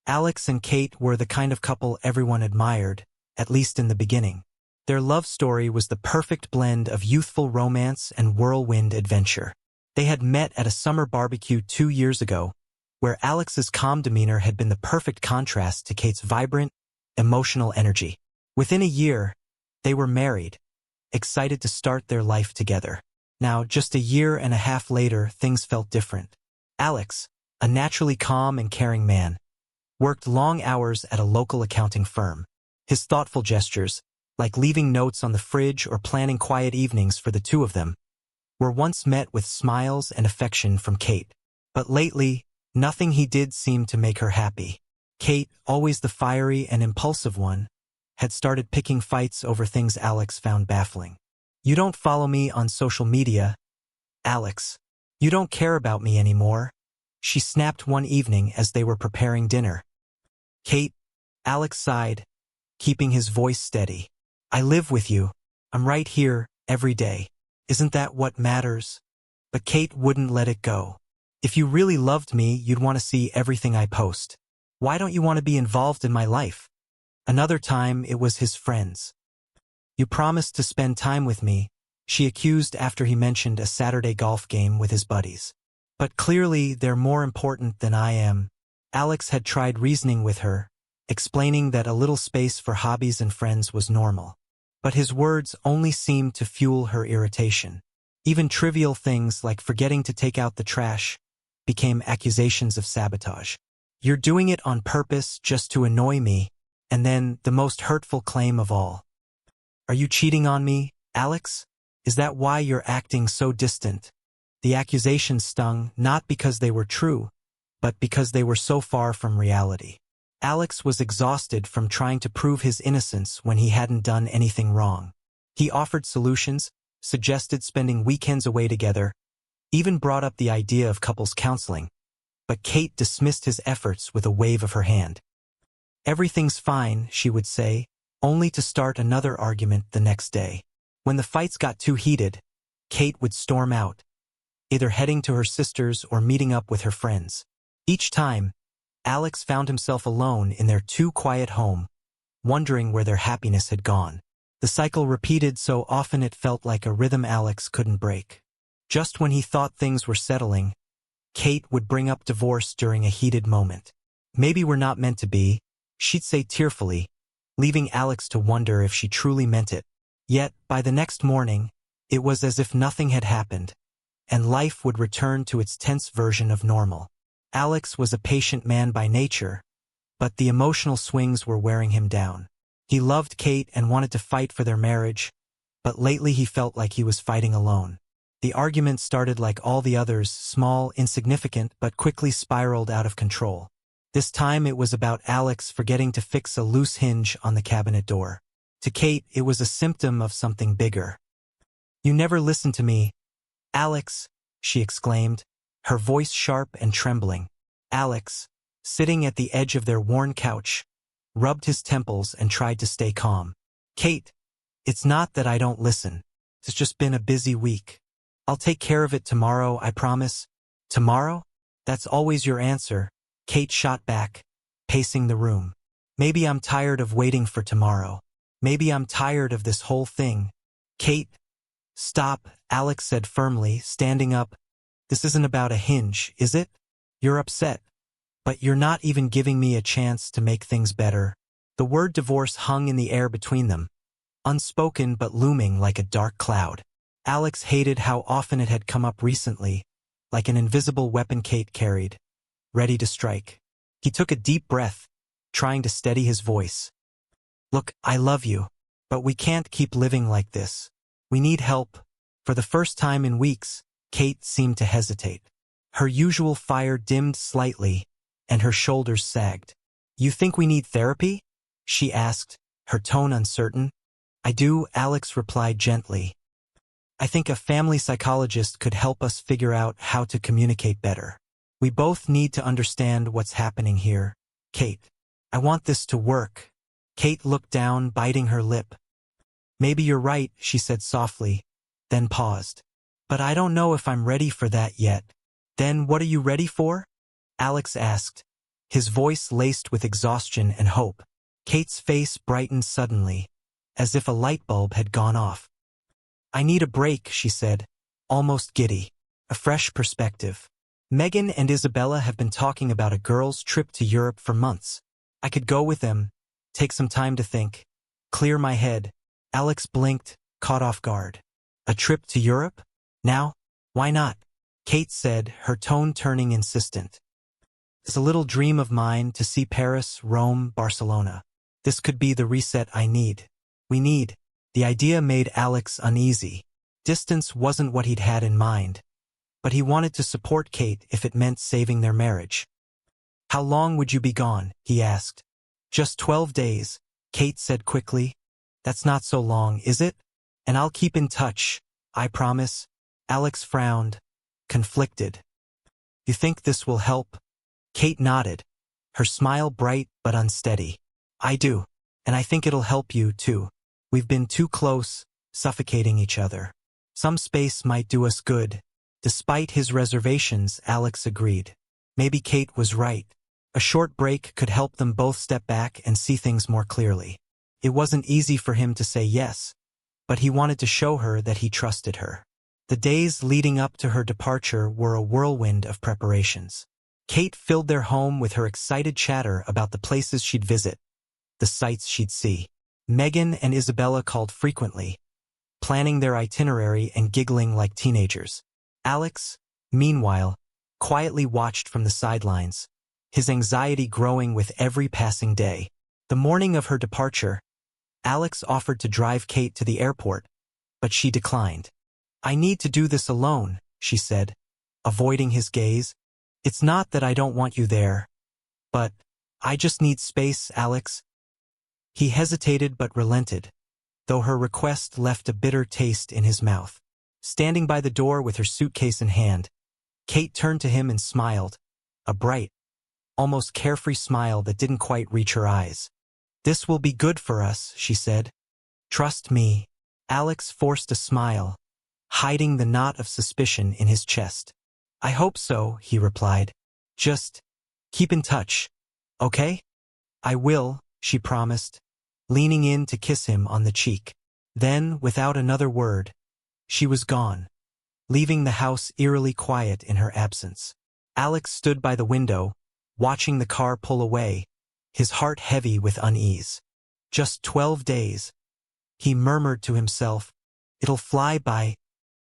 Alex and Kate were the kind of couple everyone admired, at least in the beginning. Their love story was the perfect blend of youthful romance and whirlwind adventure. They had met at a summer barbecue 2 years ago, where Alex's calm demeanor had been the perfect contrast to Kate's vibrant, emotional energy. Within a year, they were married, excited to start their life together. Now, just a year and a half later, things felt different. Alex, a naturally calm and caring man, worked long hours at a local accounting firm. His thoughtful gestures, like leaving notes on the fridge or planning quiet evenings for the two of them, were once met with smiles and affection from Kate. But lately, nothing he did seemed to make her happy. Kate, always the fiery and impulsive one, had started picking fights over things Alex found baffling. "You don't follow me on social media, Alex. You don't care about me anymore," she snapped one evening as they were preparing dinner. "Kate," Alex sighed, keeping his voice steady. "I live with you. I'm right here, every day. Isn't that what matters?" But Kate wouldn't let it go. "If you really loved me, you'd want to see everything I post. Why don't you want to be involved in my life?" Another time, it was his friends. "You promised to spend time with me," she accused after he mentioned a Saturday golf game with his buddies. "But clearly, they're more important than I am." Alex had tried reasoning with her, explaining that a little space for hobbies and friends was normal. But his words only seemed to fuel her irritation. Even trivial things like forgetting to take out the trash became accusations of sabotage. "You're doing it on purpose just to annoy me." And then, the most hurtful claim of all. "Are you cheating on me, Alex? Is that why you're acting so distant?" The accusations stung not because they were true, but because they were so far from reality. Alex was exhausted from trying to prove his innocence when he hadn't done anything wrong. He offered solutions, suggested spending weekends away together, even brought up the idea of couples counseling. But Kate dismissed his efforts with a wave of her hand. "Everything's fine," she would say, only to start another argument the next day. When the fights got too heated, Kate would storm out, either heading to her sister's or meeting up with her friends. Each time, Alex found himself alone in their too-quiet home, wondering where their happiness had gone. The cycle repeated so often it felt like a rhythm Alex couldn't break. Just when he thought things were settling, Kate would bring up divorce during a heated moment. "Maybe we're not meant to be," she'd say tearfully, leaving Alex to wonder if she truly meant it. Yet, by the next morning, it was as if nothing had happened, and life would return to its tense version of normal. Alex was a patient man by nature, but the emotional swings were wearing him down. He loved Kate and wanted to fight for their marriage, but lately he felt like he was fighting alone. The argument started like all the others, small, insignificant, but quickly spiraled out of control. This time it was about Alex forgetting to fix a loose hinge on the cabinet door. To Kate, it was a symptom of something bigger. "You never listen to me, Alex," she exclaimed, her voice sharp and trembling. Alex, sitting at the edge of their worn couch, rubbed his temples and tried to stay calm. "Kate, it's not that I don't listen. It's just been a busy week. I'll take care of it tomorrow, I promise." "Tomorrow? That's always your answer," Kate shot back, pacing the room. "Maybe I'm tired of waiting for tomorrow. Maybe I'm tired of this whole thing." "Kate, stop," Alex said firmly, standing up. "This isn't about a hinge, is it? You're upset, but you're not even giving me a chance to make things better." The word divorce hung in the air between them, unspoken but looming like a dark cloud. Alex hated how often it had come up recently, like an invisible weapon Kate carried, ready to strike. He took a deep breath, trying to steady his voice. "Look, I love you, but we can't keep living like this. We need help." For the first time in weeks, Kate seemed to hesitate. Her usual fire dimmed slightly, and her shoulders sagged. "You think we need therapy?" she asked, her tone uncertain. "I do," Alex replied gently. "I think a family psychologist could help us figure out how to communicate better. We both need to understand what's happening here, Kate. I want this to work." Kate looked down, biting her lip. "Maybe you're right," she said softly, then paused. "But I don't know if I'm ready for that yet." "Then what are you ready for?" Alex asked, his voice laced with exhaustion and hope. Kate's face brightened suddenly, as if a light bulb had gone off. "I need a break," she said, almost giddy. "A fresh perspective. Megan and Isabella have been talking about a girl's trip to Europe for months. I could go with them, take some time to think, clear my head." Alex blinked, caught off guard. "A trip to Europe? Now? Why not?" Kate said, her tone turning insistent. "It's a little dream of mine to see Paris, Rome, Barcelona. This could be the reset I need. We need." The idea made Alex uneasy. Distance wasn't what he'd had in mind, but he wanted to support Kate if it meant saving their marriage. "How long would you be gone?" he asked. "Just 12 days, Kate said quickly. "That's not so long, is it? And I'll keep in touch, I promise." Alex frowned, conflicted. "You think this will help?" Kate nodded, her smile bright but unsteady. "I do, and I think it'll help you, too. We've been too close, suffocating each other. Some space might do us good." Despite his reservations, Alex agreed. Maybe Kate was right. A short break could help them both step back and see things more clearly. It wasn't easy for him to say yes, but he wanted to show her that he trusted her. The days leading up to her departure were a whirlwind of preparations. Kate filled their home with her excited chatter about the places she'd visit, the sights she'd see. Megan and Isabella called frequently, planning their itinerary and giggling like teenagers. Alex, meanwhile, quietly watched from the sidelines, his anxiety growing with every passing day. The morning of her departure, Alex offered to drive Kate to the airport, but she declined. "I need to do this alone," she said, avoiding his gaze. "It's not that I don't want you there, but I just need space, Alex." He hesitated but relented, though her request left a bitter taste in his mouth. Standing by the door with her suitcase in hand, Kate turned to him and smiled, a bright, almost carefree smile that didn't quite reach her eyes. "This will be good for us," she said. "Trust me." Alex forced a smile, hiding the knot of suspicion in his chest. "I hope so," he replied. "Just keep in touch, okay?" "I will," she promised, leaning in to kiss him on the cheek. Then, without another word, she was gone, leaving the house eerily quiet in her absence. Alex stood by the window, watching the car pull away, his heart heavy with unease. "Just 12 days," he murmured to himself. "It'll fly by."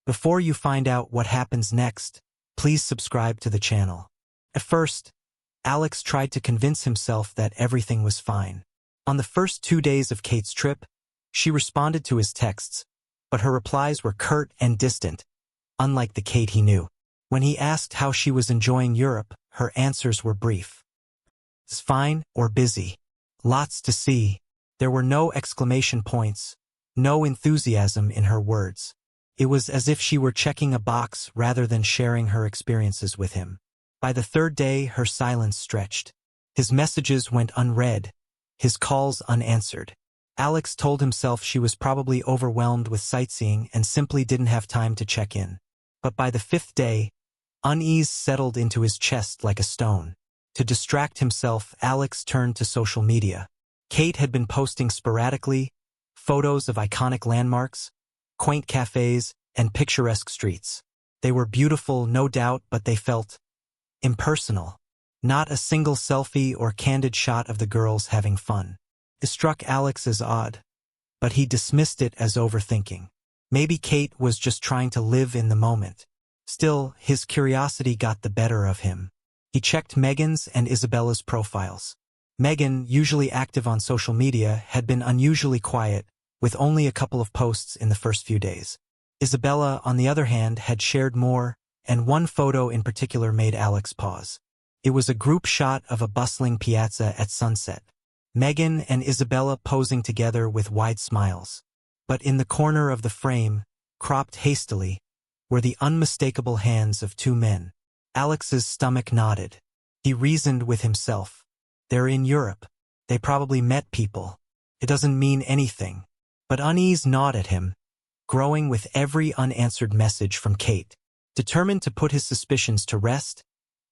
Before you find out what happens next, please subscribe to the channel. At first, Alex tried to convince himself that everything was fine. On the first 2 days of Kate's trip, she responded to his texts, but her replies were curt and distant, unlike the Kate he knew. When he asked how she was enjoying Europe, her answers were brief. "It's fine," or "busy. Lots to see." There were no exclamation points, no enthusiasm in her words. It was as if she were checking a box rather than sharing her experiences with him. By the third day, her silence stretched. His messages went unread, his calls unanswered. Alex told himself she was probably overwhelmed with sightseeing and simply didn't have time to check in. But by the 5th day, unease settled into his chest like a stone. To distract himself, Alex turned to social media. Kate had been posting sporadically, photos of iconic landmarks, quaint cafes, and picturesque streets. They were beautiful, no doubt, but they felt impersonal. Not a single selfie or candid shot of the girls having fun. It struck Alex as odd, but he dismissed it as overthinking. Maybe Kate was just trying to live in the moment. Still, his curiosity got the better of him. He checked Megan's and Isabella's profiles. Megan, usually active on social media, had been unusually quiet, with only a couple of posts in the first few days. Isabella, on the other hand, had shared more, and one photo in particular made Alex pause. It was a group shot of a bustling piazza at sunset. Megan and Isabella posing together with wide smiles. But in the corner of the frame, cropped hastily, were the unmistakable hands of 2 men. Alex's stomach knotted. He reasoned with himself. They're in Europe. They probably met people. It doesn't mean anything. But unease gnawed at him, growing with every unanswered message from Kate. Determined to put his suspicions to rest,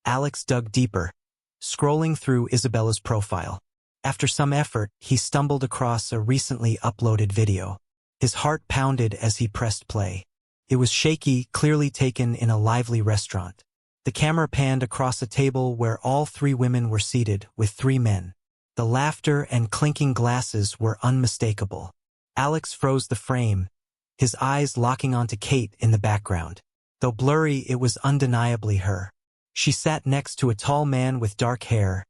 Alex dug deeper, scrolling through Isabella's profile. After some effort, he stumbled across a recently uploaded video. His heart pounded as he pressed play. It was shaky, clearly taken in a lively restaurant. The camera panned across a table where all three women were seated, with three men. The laughter and clinking glasses were unmistakable. Alex froze the frame, his eyes locking onto Kate in the background. Though blurry, it was undeniably her. She sat next to a tall man with dark hair,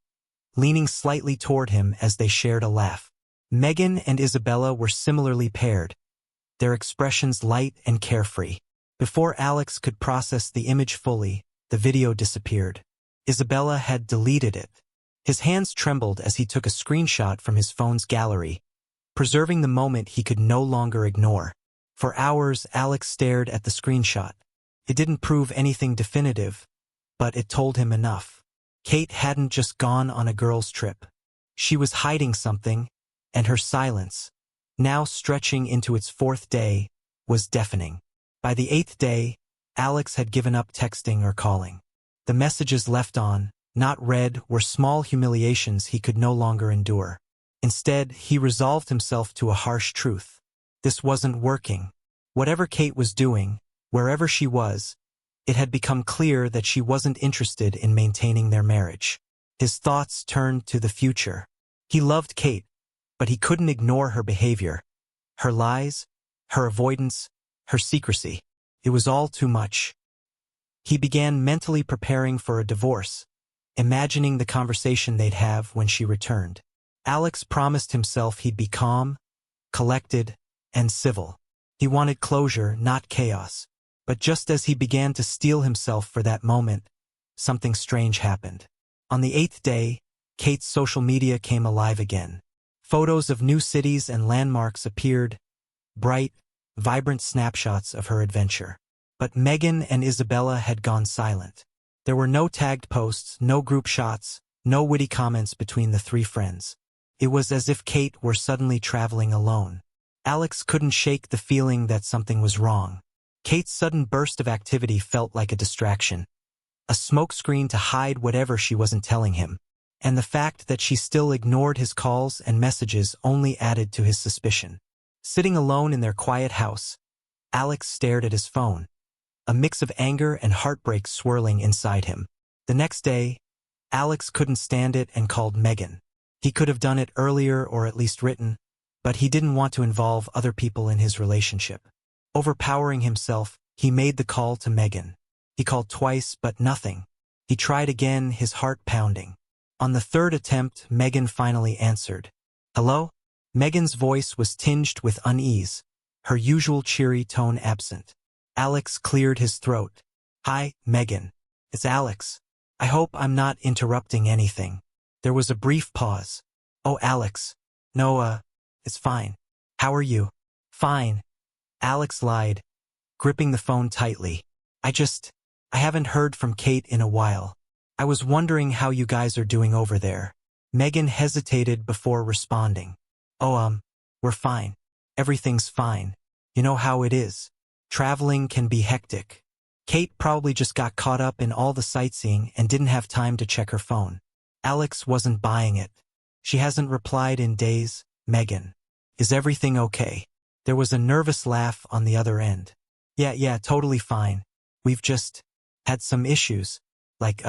leaning slightly toward him as they shared a laugh. Megan and Isabella were similarly paired, their expressions light and carefree. Before Alex could process the image fully, the video disappeared. Isabella had deleted it. His hands trembled as he took a screenshot from his phone's gallery, preserving the moment he could no longer ignore. For hours, Alex stared at the screenshot. It didn't prove anything definitive, but it told him enough. Kate hadn't just gone on a girls' trip. She was hiding something, and her silence, now stretching into its fourth day, was deafening. By the eighth day, Alex had given up texting or calling. The messages left on, not read, were small humiliations he could no longer endure. Instead, he resolved himself to a harsh truth. This wasn't working. Whatever Kate was doing, wherever she was, it had become clear that she wasn't interested in maintaining their marriage. His thoughts turned to the future. He loved Kate, but he couldn't ignore her behavior. Her lies, her avoidance, her secrecy. It was all too much. He began mentally preparing for a divorce, imagining the conversation they'd have when she returned. Alex promised himself he'd be calm, collected, and civil. He wanted closure, not chaos. But just as he began to steel himself for that moment, something strange happened. On the eighth day, Kate's social media came alive again. Photos of new cities and landmarks appeared, bright, vibrant snapshots of her adventure. But Megan and Isabella had gone silent. There were no tagged posts, no group shots, no witty comments between the three friends. It was as if Kate were suddenly traveling alone. Alex couldn't shake the feeling that something was wrong. Kate's sudden burst of activity felt like a distraction, a smokescreen to hide whatever she wasn't telling him. And the fact that she still ignored his calls and messages only added to his suspicion. Sitting alone in their quiet house, Alex stared at his phone, a mix of anger and heartbreak swirling inside him. The next day, Alex couldn't stand it and called Megan. He could have done it earlier or at least written, but he didn't want to involve other people in his relationship. Overpowering himself, he made the call to Megan. He called twice, but nothing. He tried again, his heart pounding. On the third attempt, Megan finally answered. "Hello?" Megan's voice was tinged with unease, her usual cheery tone absent. Alex cleared his throat. "Hi, Megan. It's Alex. I hope I'm not interrupting anything." There was a brief pause. "Oh, Alex. No, it's fine. How are you?" "Fine." Alex lied, gripping the phone tightly. I haven't heard from Kate in a while. I was wondering how you guys are doing over there." Megan hesitated before responding. "Oh, we're fine. Everything's fine. You know how it is. Traveling can be hectic." Kate probably just got caught up in all the sightseeing and didn't have time to check her phone. Alex wasn't buying it. "She hasn't replied in days, Megan. Is everything okay?" There was a nervous laugh on the other end. Yeah, totally fine. We've just had some issues. Like,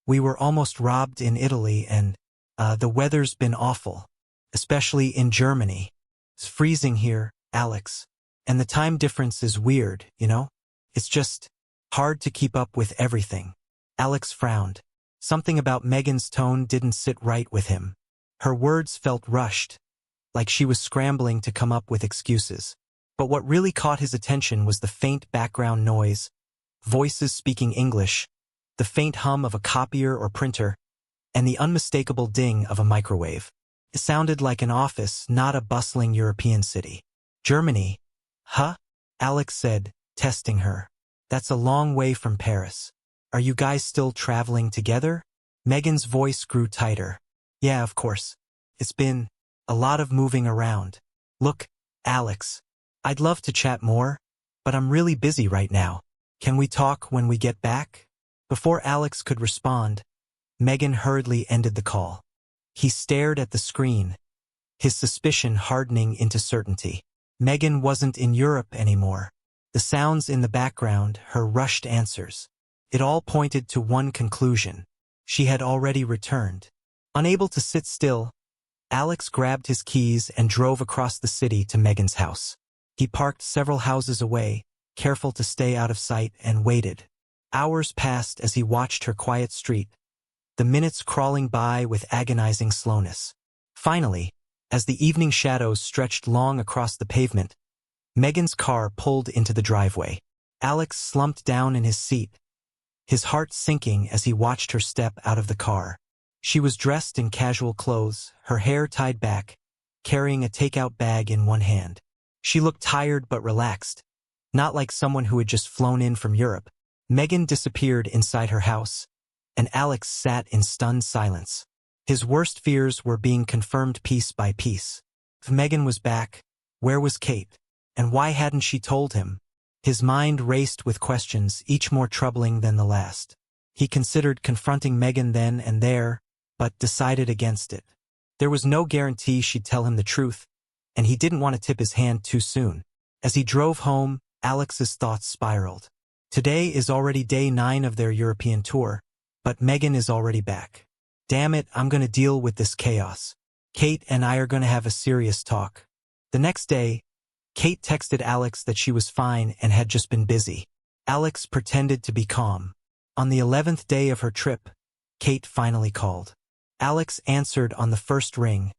we were almost robbed in Italy and, the weather's been awful. Especially in Germany. It's freezing here, Alex. And the time difference is weird, you know? It's just hard to keep up with everything." Alex frowned. Something about Megan's tone didn't sit right with him. Her words felt rushed, like she was scrambling to come up with excuses. But what really caught his attention was the faint background noise, voices speaking English, the faint hum of a copier or printer, and the unmistakable ding of a microwave. It sounded like an office, not a bustling European city. "Germany? Huh?" Alex said, testing her. "That's a long way from Paris. Are you guys still traveling together?" Megan's voice grew tighter. "Yeah, of course. It's been a lot of moving around. Look, Alex, I'd love to chat more, but I'm really busy right now. Can we talk when we get back?" Before Alex could respond, Megan hurriedly ended the call. He stared at the screen, his suspicion hardening into certainty. Megan wasn't in Europe anymore. The sounds in the background, her rushed answers. It all pointed to one conclusion. She had already returned. Unable to sit still, Alex grabbed his keys and drove across the city to Megan's house. He parked several houses away, careful to stay out of sight, and waited. Hours passed as he watched her quiet street, the minutes crawling by with agonizing slowness. Finally, as the evening shadows stretched long across the pavement, Megan's car pulled into the driveway. Alex slumped down in his seat, his heart sinking as he watched her step out of the car. She was dressed in casual clothes, her hair tied back, carrying a takeout bag in one hand. She looked tired but relaxed, not like someone who had just flown in from Europe. Megan disappeared inside her house, and Alex sat in stunned silence. His worst fears were being confirmed piece by piece. If Megan was back, where was Kate? And why hadn't she told him? His mind raced with questions, each more troubling than the last. He considered confronting Megan then and there, but decided against it. There was no guarantee she'd tell him the truth, and he didn't want to tip his hand too soon. As he drove home, Alex's thoughts spiraled. Today is already day 9 of their European tour, but Megan is already back. Damn it, I'm gonna deal with this chaos. Kate and I are gonna have a serious talk. The next day, Kate texted Alex that she was fine and had just been busy. Alex pretended to be calm. On the 11th day of her trip, Kate finally called. Alex answered on the first ring,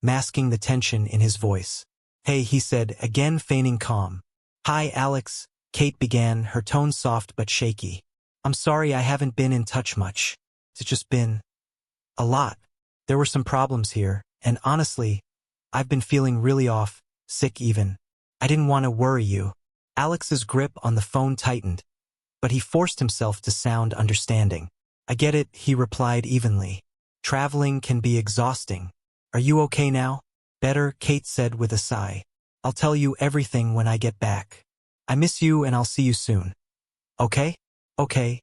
masking the tension in his voice. Hey, he said, again feigning calm. Hi, Alex, Kate began, her tone soft but shaky. I'm sorry I haven't been in touch much. It's just been a lot. There were some problems here, and honestly, I've been feeling really off, sick even. I didn't want to worry you. Alex's grip on the phone tightened, but he forced himself to sound understanding. I get it, he replied evenly. Traveling can be exhausting. Are you okay now? Better, Kate said with a sigh. I'll tell you everything when I get back. I miss you and I'll see you soon. Okay? Okay,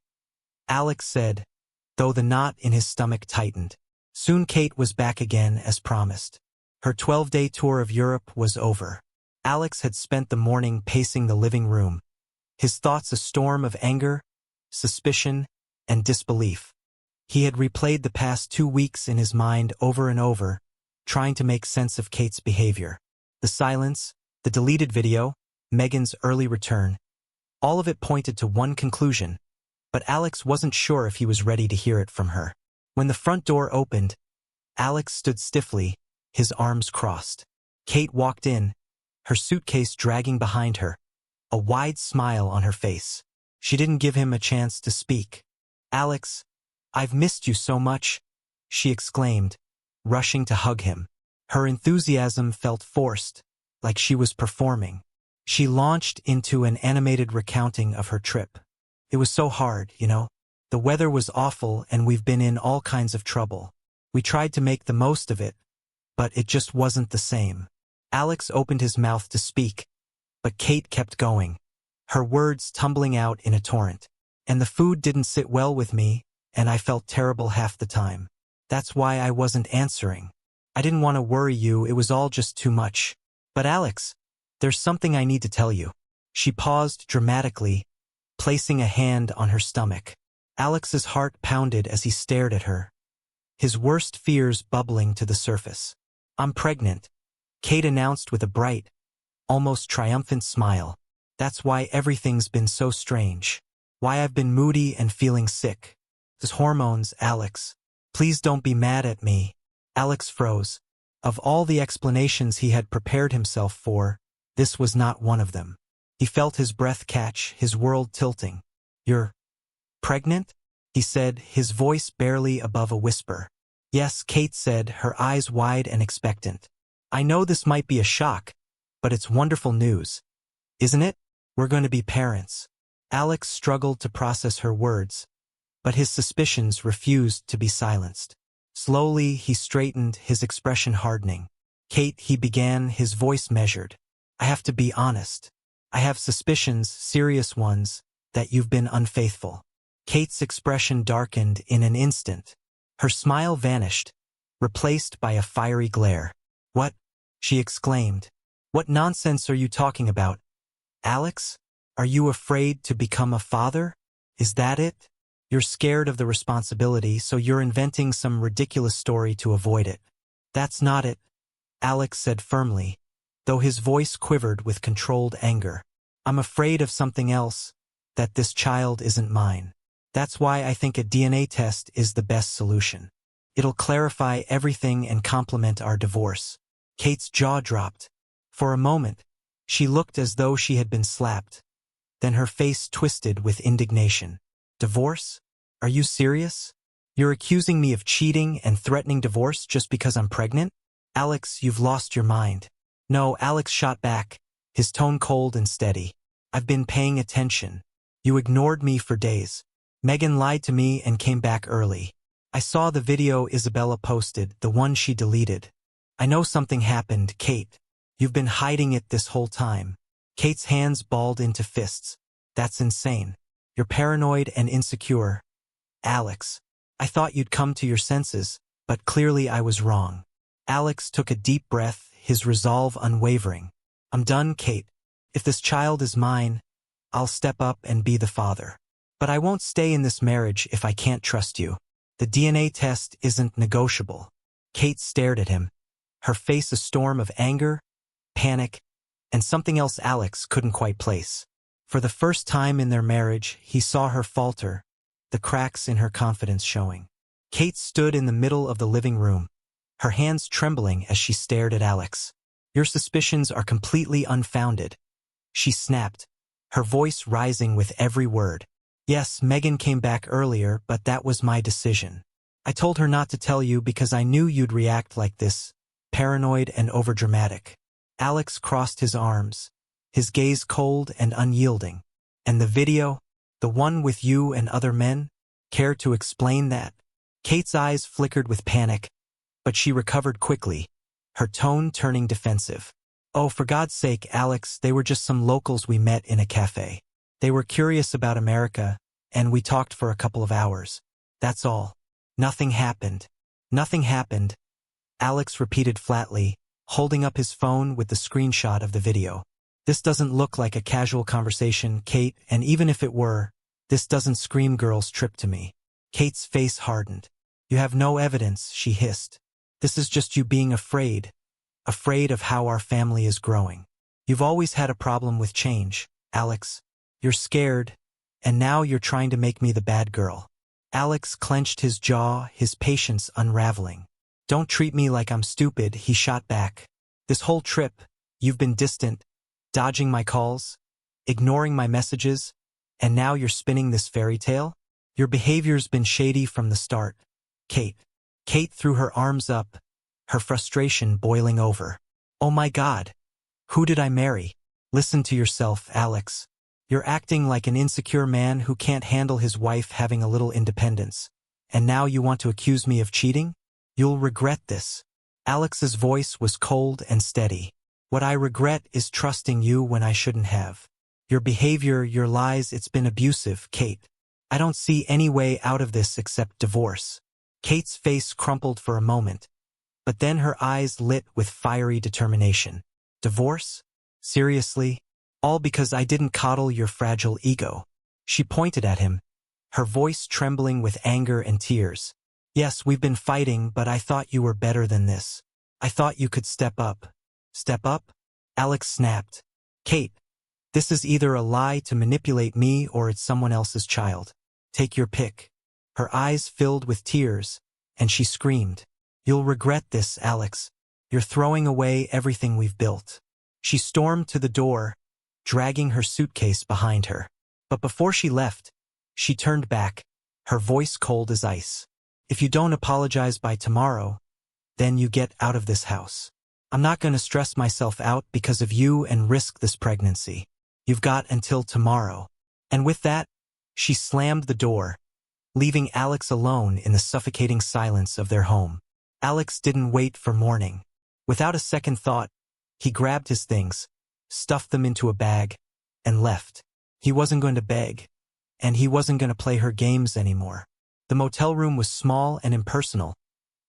Alex said, though the knot in his stomach tightened. Soon Kate was back again as promised. Her 12-day tour of Europe was over. Alex had spent the morning pacing the living room, his thoughts a storm of anger, suspicion, and disbelief. He had replayed the past 2 weeks in his mind over and over, trying to make sense of Kate's behavior. The silence, the deleted video, Megan's early return, all of it pointed to one conclusion, but Alex wasn't sure if he was ready to hear it from her. When the front door opened, Alex stood stiffly, his arms crossed. Kate walked in, her suitcase dragging behind her, a wide smile on her face. She didn't give him a chance to speak. Alex, I've missed you so much, she exclaimed, rushing to hug him. Her enthusiasm felt forced, like she was performing. She launched into an animated recounting of her trip. It was so hard, you know. The weather was awful and we've been in all kinds of trouble. We tried to make the most of it, but it just wasn't the same. Alex opened his mouth to speak, but Kate kept going, her words tumbling out in a torrent. And the food didn't sit well with me, and I felt terrible half the time. That's why I wasn't answering. I didn't want to worry you, it was all just too much. But Alex, there's something I need to tell you. She paused dramatically, placing a hand on her stomach. Alex's heart pounded as he stared at her, his worst fears bubbling to the surface. I'm pregnant, Kate announced with a bright, almost triumphant smile. That's why everything's been so strange. Why I've been moody and feeling sick. It's hormones, Alex. Please don't be mad at me. Alex froze. Of all the explanations he had prepared himself for, this was not one of them. He felt his breath catch, his world tilting. You're pregnant? He said, his voice barely above a whisper. Yes, Kate said, her eyes wide and expectant. I know this might be a shock, but it's wonderful news. Isn't it? We're going to be parents. Alex struggled to process her words, but his suspicions refused to be silenced. Slowly, he straightened, his expression hardening. Kate, he began, his voice measured. I have to be honest. I have suspicions, serious ones, that you've been unfaithful. Kate's expression darkened in an instant. Her smile vanished, replaced by a fiery glare. "What?" she exclaimed. "What nonsense are you talking about? Alex? Are you afraid to become a father? Is that it? You're scared of the responsibility, so you're inventing some ridiculous story to avoid it." "That's not it," Alex said firmly, though his voice quivered with controlled anger. "I'm afraid of something else, that this child isn't mine. That's why I think a DNA test is the best solution. It'll clarify everything and complement our divorce." Kate's jaw dropped. For a moment, she looked as though she had been slapped. Then her face twisted with indignation. "Divorce? Are you serious? You're accusing me of cheating and threatening divorce just because I'm pregnant? Alex, you've lost your mind." "No," Alex shot back, his tone cold and steady. "I've been paying attention. You ignored me for days. Megan lied to me and came back early. I saw the video Isabella posted, the one she deleted. I know something happened, Kate. You've been hiding it this whole time." Kate's hands balled into fists. "That's insane. You're paranoid and insecure. Alex, I thought you'd come to your senses, but clearly I was wrong." Alex took a deep breath, his resolve unwavering. "I'm done, Kate. If this child is mine, I'll step up and be the father. But I won't stay in this marriage if I can't trust you. The DNA test isn't negotiable." Kate stared at him, her face a storm of anger, panic, and something else Alex couldn't quite place. For the first time in their marriage, he saw her falter, the cracks in her confidence showing. Kate stood in the middle of the living room, her hands trembling as she stared at Alex. "Your suspicions are completely unfounded," she snapped, her voice rising with every word. "Yes, Megan came back earlier, but that was my decision. I told her not to tell you because I knew you'd react like this, paranoid and overdramatic." Alex crossed his arms, his gaze cold and unyielding. "And the video? The one with you and other men? Care to explain that?" Kate's eyes flickered with panic, but she recovered quickly, her tone turning defensive. "Oh, for God's sake, Alex, they were just some locals we met in a cafe. They were curious about America, and we talked for a couple of hours. That's all. Nothing happened." "Nothing happened," Alex repeated flatly, holding up his phone with the screenshot of the video. "This doesn't look like a casual conversation, Kate, and even if it were, this doesn't scream girl's trip to me." Kate's face hardened. "You have no evidence," she hissed. "This is just you being afraid of how our family is growing. You've always had a problem with change, Alex. You're scared, and now you're trying to make me the bad girl." Alex clenched his jaw, his patience unraveling. "Don't treat me like I'm stupid," he shot back. "This whole trip, you've been distant, dodging my calls, ignoring my messages, and now you're spinning this fairy tale? Your behavior's been shady from the start, Kate." Kate threw her arms up, her frustration boiling over. "Oh my God, who did I marry? Listen to yourself, Alex. You're acting like an insecure man who can't handle his wife having a little independence. And now you want to accuse me of cheating? You'll regret this." Alex's voice was cold and steady. "What I regret is trusting you when I shouldn't have. Your behavior, your lies, it's been abusive, Kate. I don't see any way out of this except divorce." Kate's face crumpled for a moment, but then her eyes lit with fiery determination. "Divorce? Seriously? All because I didn't coddle your fragile ego?" She pointed at him, her voice trembling with anger and tears. "Yes, we've been fighting, but I thought you were better than this. I thought you could step up." "Step up?" Alex snapped. "Kate, this is either a lie to manipulate me or it's someone else's child. Take your pick." Her eyes filled with tears, and she screamed, "You'll regret this, Alex. You're throwing away everything we've built." She stormed to the door, dragging her suitcase behind her. But before she left, she turned back, her voice cold as ice. "If you don't apologize by tomorrow, then you get out of this house. I'm not going to stress myself out because of you and risk this pregnancy. You've got until tomorrow." And with that, she slammed the door, leaving Alex alone in the suffocating silence of their home. Alex didn't wait for morning. Without a second thought, he grabbed his things, stuffed them into a bag, and left. He wasn't going to beg, and he wasn't going to play her games anymore. The motel room was small and impersonal,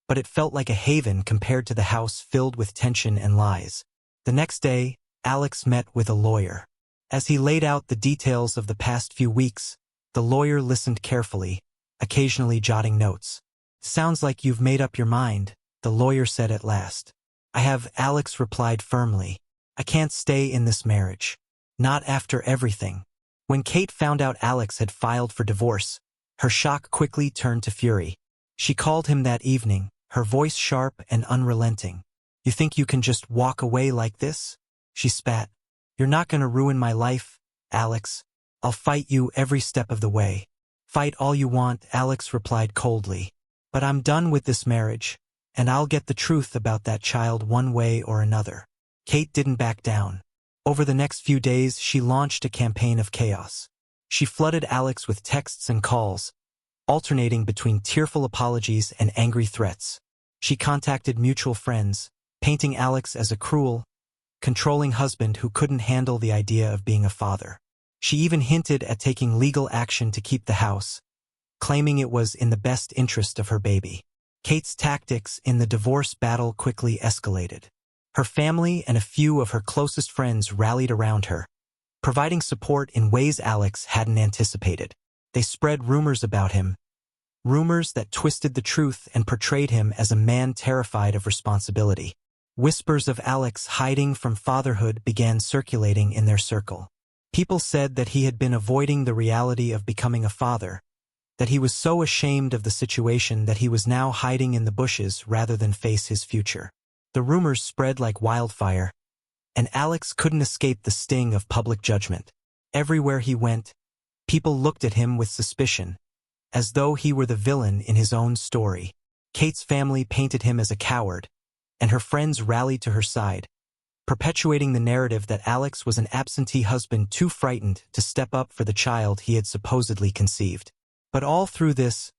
but it felt like a haven compared to the house filled with tension and lies. The next day, Alex met with a lawyer. As he laid out the details of the past few weeks, the lawyer listened carefully, occasionally jotting notes. "Sounds like you've made up your mind," the lawyer said at last. "I have," Alex replied firmly. "I can't stay in this marriage. Not after everything." When Kate found out Alex had filed for divorce, her shock quickly turned to fury. She called him that evening, her voice sharp and unrelenting. "You think you can just walk away like this?" she spat. "You're not going to ruin my life, Alex. I'll fight you every step of the way." "Fight all you want," Alex replied coldly. "But I'm done with this marriage, and I'll get the truth about that child one way or another." Kate didn't back down. Over the next few days, she launched a campaign of chaos. She flooded Alex with texts and calls, alternating between tearful apologies and angry threats. She contacted mutual friends, painting Alex as a cruel, controlling husband who couldn't handle the idea of being a father. She even hinted at taking legal action to keep the house, claiming it was in the best interest of her baby. Kate's tactics in the divorce battle quickly escalated. Her family and a few of her closest friends rallied around her, providing support in ways Alex hadn't anticipated. They spread rumors about him, rumors that twisted the truth and portrayed him as a man terrified of responsibility. Whispers of Alex hiding from fatherhood began circulating in their circle. People said that he had been avoiding the reality of becoming a father, that he was so ashamed of the situation that he was now hiding in the bushes rather than face his future. The rumors spread like wildfire, and Alex couldn't escape the sting of public judgment. Everywhere he went, people looked at him with suspicion, as though he were the villain in his own story. Kate's family painted him as a coward, and her friends rallied to her side, perpetuating the narrative that Alex was an absentee husband too frightened to step up for the child he had supposedly conceived. But all through this,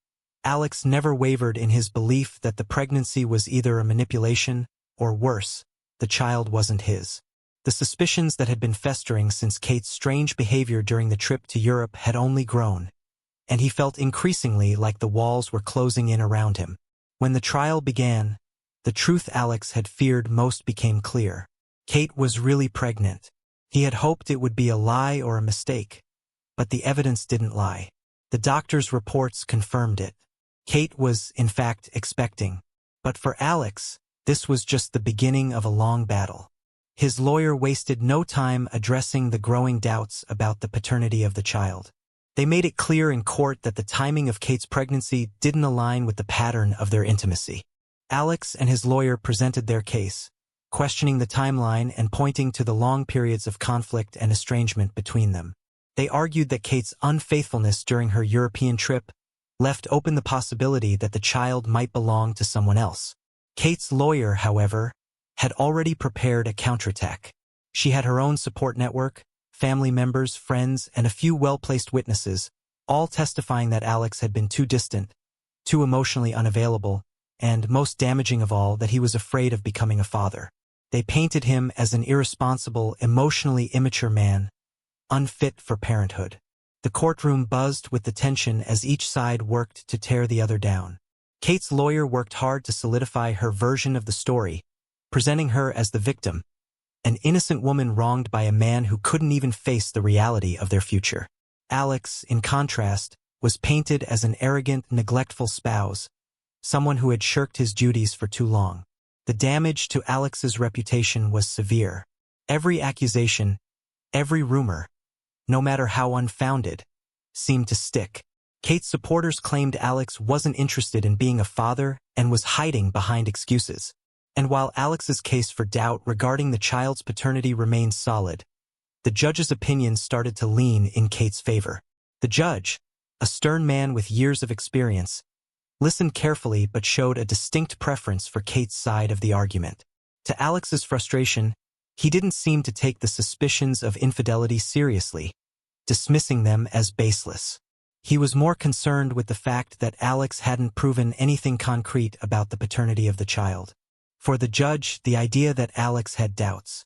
Alex never wavered in his belief that the pregnancy was either a manipulation, or worse, the child wasn't his. The suspicions that had been festering since Kate's strange behavior during the trip to Europe had only grown, and he felt increasingly like the walls were closing in around him. When the trial began, the truth Alex had feared most became clear. Kate was really pregnant. He had hoped it would be a lie or a mistake, but the evidence didn't lie. The doctor's reports confirmed it. Kate was, in fact, expecting. But for Alex, this was just the beginning of a long battle. His lawyer wasted no time addressing the growing doubts about the paternity of the child. They made it clear in court that the timing of Kate's pregnancy didn't align with the pattern of their intimacy. Alex and his lawyer presented their case, questioning the timeline and pointing to the long periods of conflict and estrangement between them. They argued that Kate's unfaithfulness during her European trip left open the possibility that the child might belong to someone else. Kate's lawyer, however, had already prepared a counterattack. She had her own support network, family members, friends, and a few well-placed witnesses, all testifying that Alex had been too distant, too emotionally unavailable, and, most damaging of all, that he was afraid of becoming a father. They painted him as an irresponsible, emotionally immature man, unfit for parenthood. The courtroom buzzed with the tension as each side worked to tear the other down. Kate's lawyer worked hard to solidify her version of the story, presenting her as the victim, an innocent woman wronged by a man who couldn't even face the reality of their future. Alex, in contrast, was painted as an arrogant, neglectful spouse, someone who had shirked his duties for too long. The damage to Alex's reputation was severe. Every accusation, every rumor, no matter how unfounded, seemed to stick. Kate's supporters claimed Alex wasn't interested in being a father and was hiding behind excuses. And while Alex's case for doubt regarding the child's paternity remained solid, the judge's opinion started to lean in Kate's favor. The judge, a stern man with years of experience, listened carefully but showed a distinct preference for Kate's side of the argument. To Alex's frustration, he didn't seem to take the suspicions of infidelity seriously, dismissing them as baseless. He was more concerned with the fact that Alex hadn't proven anything concrete about the paternity of the child. For the judge, the idea that Alex had doubts,